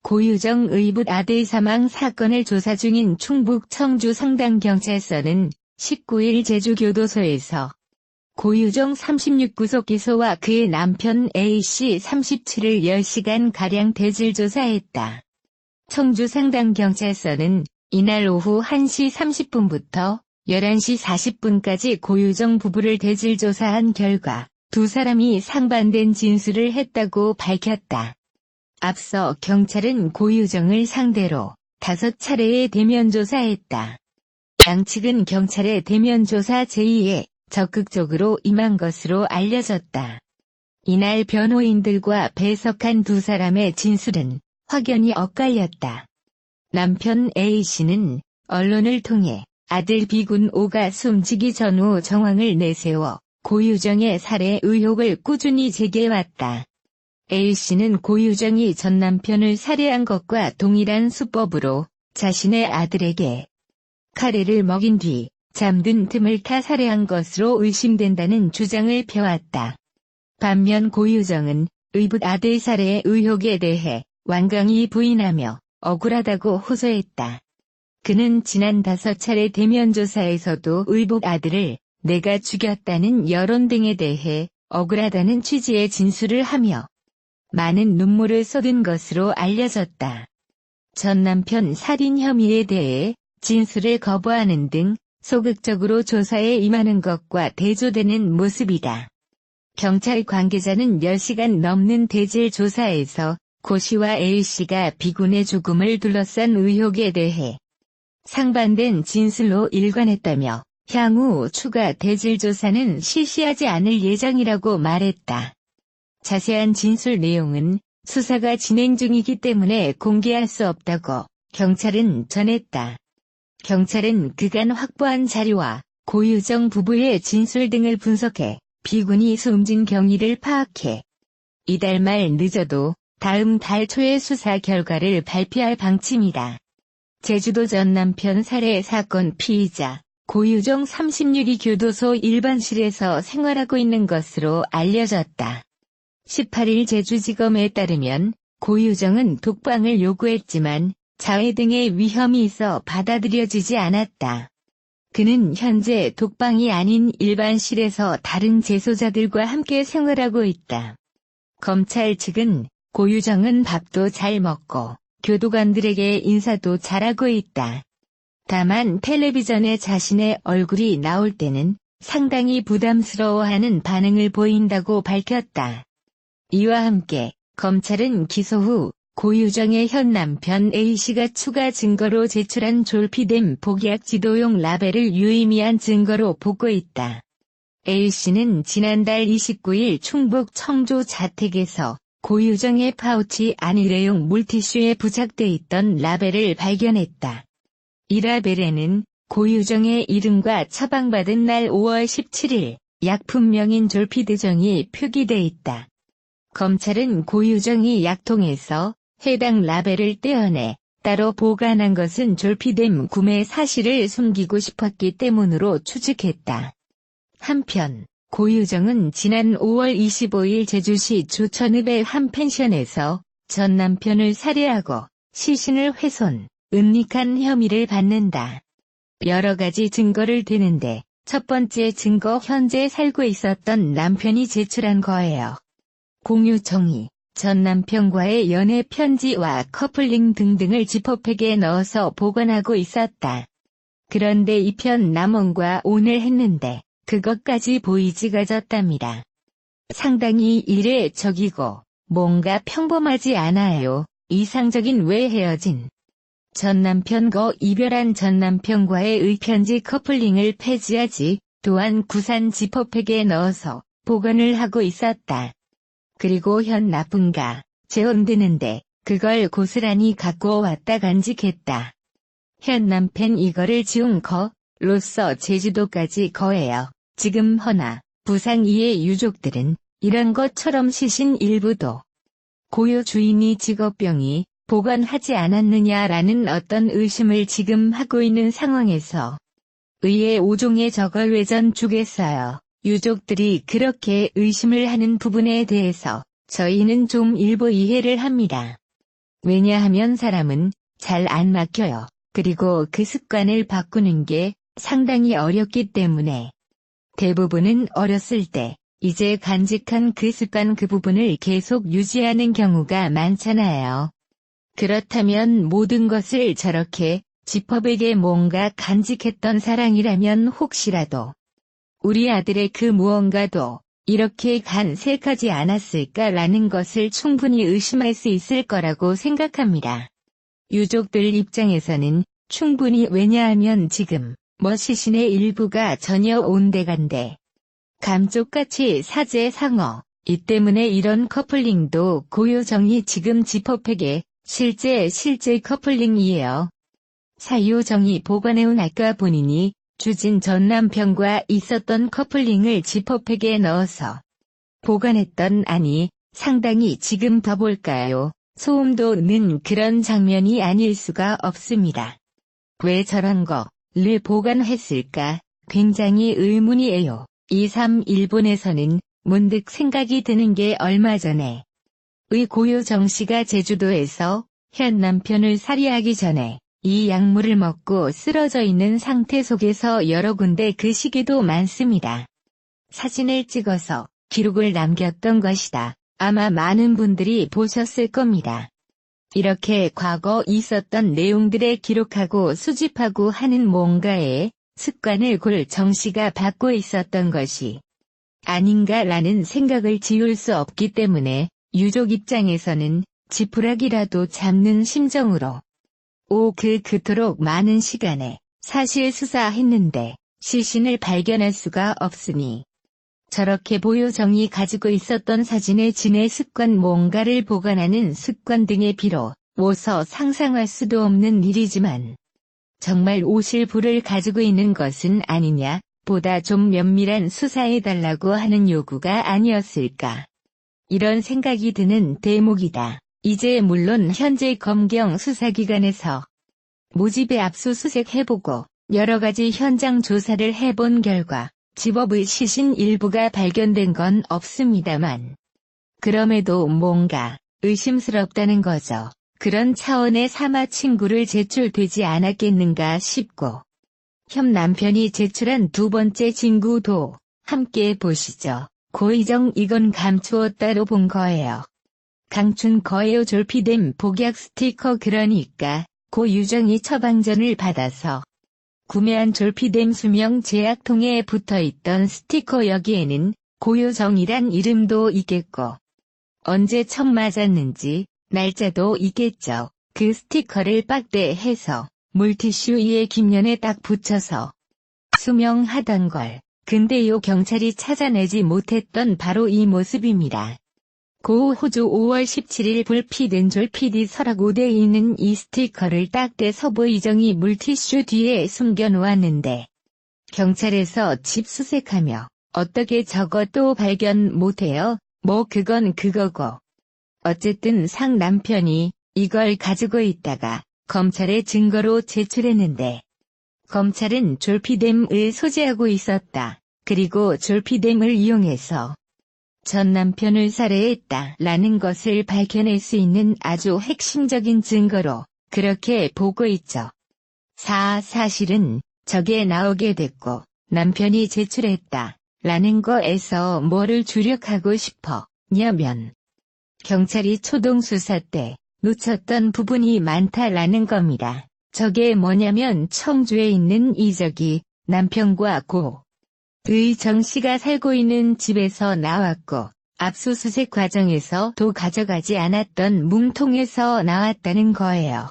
고유정 의붓 아들 사망 사건을 조사 중인 충북 청주 성당경찰서는 19일 제주교도소에서 고유정 36구속 기소와 그의 남편 A씨 37을 10시간가량 대질 조사했다. 청주 성당경찰서는 이날 오후 1시 30분부터 11시 40분까지 고유정 부부를 대질 조사한 결과 두 사람이 상반된 진술을 했다고 밝혔다. 앞서 경찰은 고유정을 상대로 5차례의 대면 조사했다. 양측은 경찰의 대면 조사 제의에 적극적으로 임한 것으로 알려졌다. 이날 변호인들과 배석한 두 사람의 진술은 확연히 엇갈렸다. 남편 A씨는 언론을 통해 아들 B군 O가 숨지기 전후 정황을 내세워 고유정의 살해 의혹을 꾸준히 제기해왔다. A씨는 고유정이 전 남편을 살해한 것과 동일한 수법으로 자신의 아들에게 카레를 먹인 뒤 잠든 틈을 타 살해한 것으로 의심된다는 주장을 펴왔다. 반면 고유정은 의붓 아들 살해 의혹에 대해 완강히 부인하며 억울하다고 호소했다. 그는 지난 5차례 대면 조사에서도 의붓 아들을 내가 죽였다는 여론 등에 대해 억울하다는 취지의 진술을 하며 많은 눈물을 쏟은 것으로 알려졌다. 전 남편 살인 혐의에 대해 진술을 거부하는 등 소극적으로 조사에 임하는 것과 대조되는 모습이다. 경찰 관계자는 10시간 넘는 대질 조사에서 고 씨와 A씨가 B군의 죽음을 둘러싼 의혹에 대해 상반된 진술로 일관했다며 향후 추가 대질 조사는 실시하지 않을 예정이라고 말했다. 자세한 진술 내용은 수사가 진행 중이기 때문에 공개할 수 없다고 경찰은 전했다. 경찰은 그간 확보한 자료와 고유정 부부의 진술 등을 분석해 B군이 숨진 경위를 파악해 이달 말 늦어도 다음 달 초에 수사 결과를 발표할 방침이다. 제주도 전 남편 살해 사건 피의자 고유정 36이 교도소 일반실에서 생활하고 있는 것으로 알려졌다. 18일 제주지검에 따르면 고유정은 독방을 요구했지만 자해 등의 위험이 있어 받아들여지지 않았다. 그는 현재 독방이 아닌 일반실에서 다른 재소자들과 함께 생활하고 있다. 검찰 측은 고유정은 밥도 잘 먹고 교도관들에게 인사도 잘하고 있다. 다만 텔레비전에 자신의 얼굴이 나올 때는 상당히 부담스러워하는 반응을 보인다고 밝혔다. 이와 함께 검찰은 기소 후 고유정의 현 남편 A씨가 추가 증거로 제출한 졸피뎀 복약 지도용 라벨을 유의미한 증거로 보고 있다. A씨는 지난달 29일 충북 청주 자택에서 고유정의 파우치 안 일회용 물티슈에 부착돼 있던 라벨을 발견했다. 이 라벨에는 고유정의 이름과 처방받은 날 5월 17일 약품명인 졸피드정이 표기돼 있다. 검찰은 고유정이 약통에서 해당 라벨을 떼어내 따로 보관한 것은 졸피뎀 구매 사실을 숨기고 싶었기 때문으로 추측했다. 한편 고유정은 지난 5월 25일 제주시 조천읍의 한 펜션에서 전 남편을 살해하고 시신을 훼손, 은닉한 혐의를 받는다. 여러 가지 증거를 대는데 첫 번째 증거 현재 살고 있었던 남편이 제출한 거예요. 공유정이 전 남편과의 연애 편지와 커플링 등등을 지퍼백에 넣어서 보관하고 있었다. 그런데 이편 남원과 오늘 했는데 그것까지 보이지가 졌답니다. 상당히 이례적이고 뭔가 평범하지 않아요. 이상적인 왜 헤어진 전 남편과 이별한 전 남편과의 의편지 커플링을 폐지하지 또한 구산 지퍼백에 넣어서 보관을 하고 있었다. 그리고 현 나쁜가 재혼드는데 그걸 고스란히 갖고 왔다 간직했다. 현 남편 이거를 지운 거로서 제주도까지 거예요. 지금 허나 부상 이의 유족들은 이런 것처럼 시신 일부도 고유 주인이 직업병이 보관하지 않았느냐라는 어떤 의심을 지금 하고 있는 상황에서 의의 5종에 저걸 왜 전주겠어요. 유족들이 그렇게 의심을 하는 부분에 대해서 저희는 좀 일부 이해를 합니다. 왜냐하면 사람은 잘 안 막혀요. 그리고 그 습관을 바꾸는 게 상당히 어렵기 때문에 대부분은 어렸을 때 이제 간직한 그 습관 그 부분을 계속 유지하는 경우가 많잖아요. 그렇다면 모든 것을 저렇게 지퍼백에 뭔가 간직했던 사랑이라면 혹시라도 우리 아들의 그 무언가도 이렇게 간직하지 않았을까라는 것을 충분히 의심할 수 있을 거라고 생각합니다. 유족들 입장에서는 충분히 왜냐하면 지금 시신의 일부가 전혀 온데간데 감쪽같이 사제 상어 이 때문에 이런 커플링도 고요정이 지금 지퍼백에 실제 커플링이에요. 사요정이 보관해온 아까 본인이 주진 전 남편과 있었던 커플링을 지퍼백에 넣어서 보관했던 안이 상당히 지금 봐볼까요? 소름 돋는 그런 장면이 아닐 수가 없습니다. 왜 저런 거를 보관했을까? 굉장히 의문이에요. 2-3 일본에서는 문득 생각이 드는 게 얼마 전에 고요정 씨가 제주도에서 현 남편을 살해하기 전에 이 약물을 먹고 쓰러져 있는 상태 속에서 여러 군데 그 시기도 많습니다. 사진을 찍어서 기록을 남겼던 것이다. 아마 많은 분들이 보셨을 겁니다. 이렇게 과거 있었던 내용들을 기록하고 수집하고 하는 뭔가의 습관을 정 씨가 받고 있었던 것이 아닌가라는 생각을 지울 수 없기 때문에 유족 입장에서는 지푸라기라도 잡는 심정으로 그토록 많은 시간에 사실 수사했는데 시신을 발견할 수가 없으니 저렇게 보요정이 가지고 있었던 사진의 진의 습관 뭔가를 보관하는 습관 등의 비로소 상상할 수도 없는 일이지만 정말 오실불을 가지고 있는 것은 아니냐 보다 좀 면밀한 수사해달라고 하는 요구가 아니었을까. 이런 생각이 드는 대목이다. 이제 물론 현재 검경 수사기관에서 모집에 압수수색 해보고 여러가지 현장 조사를 해본 결과 집업의 시신 일부가 발견된 건 없습니다만 그럼에도 뭔가 의심스럽다는 거죠. 그런 차원의 사마 친구를 제출되지 않았겠는가 싶고 현 남편이 제출한 두 번째 친구도 함께 보시죠. 고의정 이건 감추었다로 본 거예요. 강춘 거예요. 졸피뎀 복약 스티커 그러니까 고유정이 처방전을 받아서 구매한 졸피뎀 수명 제약통에 붙어있던 스티커 여기에는 고요정이란 이름도 있겠고 언제 처음 맞았는지 날짜도 있겠죠. 그 스티커를 빡대해서 물티슈 위에 김연에 딱 붙여서 수명하던 걸. 근데요 경찰이 찾아내지 못했던 바로 이 모습입니다. 고 호주 5월 17일 불피된 졸피디 설악 5대에 있는 이 스티커를 딱대 서보이정이 물티슈 뒤에 숨겨놓았는데 경찰에서 집 수색하며 어떻게 저것도 발견 못해요? 그건 그거고. 어쨌든 상 남편이 이걸 가지고 있다가 검찰에 증거로 제출했는데 검찰은 졸피뎀을 소지하고 있었다. 그리고 졸피뎀을 이용해서 전 남편을 살해했다라는 것을 밝혀낼 수 있는 아주 핵심적인 증거로 그렇게 보고 있죠. 사실은 저게 나오게 됐고 남편이 제출했다라는 거에서 뭐를 주력하고 싶었냐면 경찰이 초동 수사 때 놓쳤던 부분이 많다라는 겁니다. 저게 뭐냐면 청주에 있는 이적이 남편과 고의정 씨가 살고 있는 집에서 나왔고 압수수색 과정에서도 가져가지 않았던 뭉통에서 나왔다는 거예요.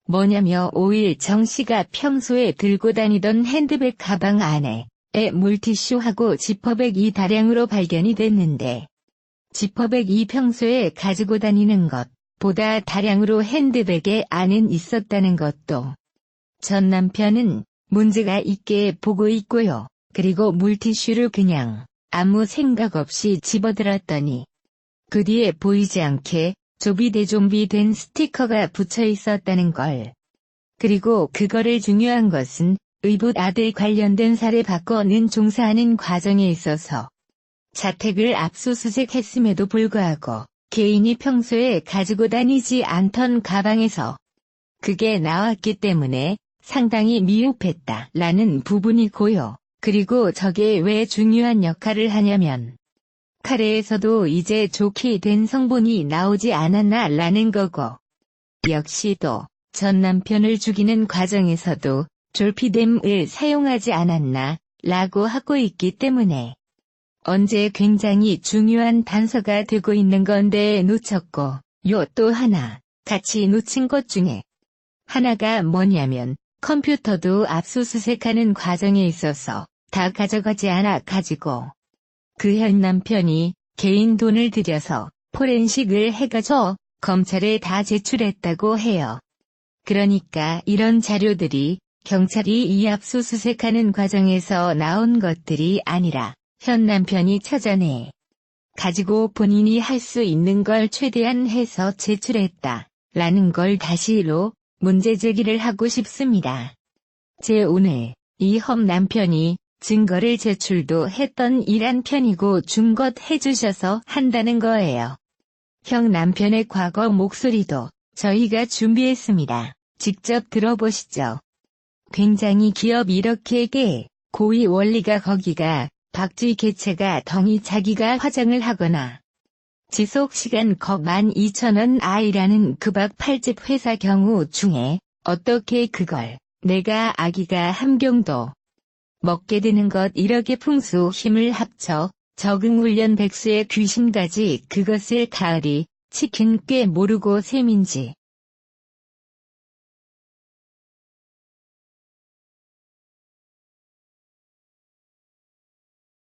뭐냐며 5일 정 씨가 평소에 들고 다니던 핸드백 가방 안에 물티슈하고 지퍼백이 다량으로 발견이 됐는데 지퍼백이 평소에 가지고 다니는 것보다 다량으로 핸드백에 안은 있었다는 것도 전 남편은 문제가 있게 보고 있고요. 그리고 물티슈를 그냥 아무 생각 없이 집어들었더니 그 뒤에 보이지 않게 좀비된 스티커가 붙여 있었다는 걸. 그리고 그거를 중요한 것은 의붓 아들 관련된 사례 받고는 종사하는 과정에 있어서 자택을 압수수색했음에도 불구하고 개인이 평소에 가지고 다니지 않던 가방에서 그게 나왔기 때문에 상당히 미흡했다 라는 부분이 고요. 그리고 저게 왜 중요한 역할을 하냐면 카레에서도 이제 좋게 된 성분이 나오지 않았나 라는 거고, 역시 또 전 남편을 죽이는 과정에서도 졸피뎀을 사용하지 않았나 라고 하고 있기 때문에 언제 굉장히 중요한 단서가 되고 있는 건데 놓쳤고, 요 또 하나 같이 놓친 것 중에 하나가 뭐냐면 컴퓨터도 압수수색하는 과정에 있어서 다 가져가지 않아 가지고 그 현 남편이 개인 돈을 들여서 포렌식을 해가지고 검찰에 다 제출했다고 해요. 그러니까 이런 자료들이 경찰이 이 압수수색하는 과정에서 나온 것들이 아니라 현 남편이 찾아내 가지고 본인이 할 수 있는 걸 최대한 해서 제출했다 라는 걸 다시로 문제 제기를 하고 싶습니다. 오늘 이 험 남편이 증거를 제출도 했던 일한 편이고 준 것 해주셔서 한다는 거예요. 형 남편의 과거 목소리도 저희가 준비했습니다. 직접 들어보시죠. 굉장히 기업 이렇게 고위 원리가 거기가 박쥐 개체가 덩이 자기가 화장을 하거나 지속시간 거 12,000원 아이라는 급박 8집 회사 경우 중에 어떻게 그걸 내가 아기가 함경도 먹게 되는 것 이렇게 풍수 힘을 합쳐 적응훈련 백수의 귀신까지 그것을 가을이 치킨 꽤 모르고 셈인지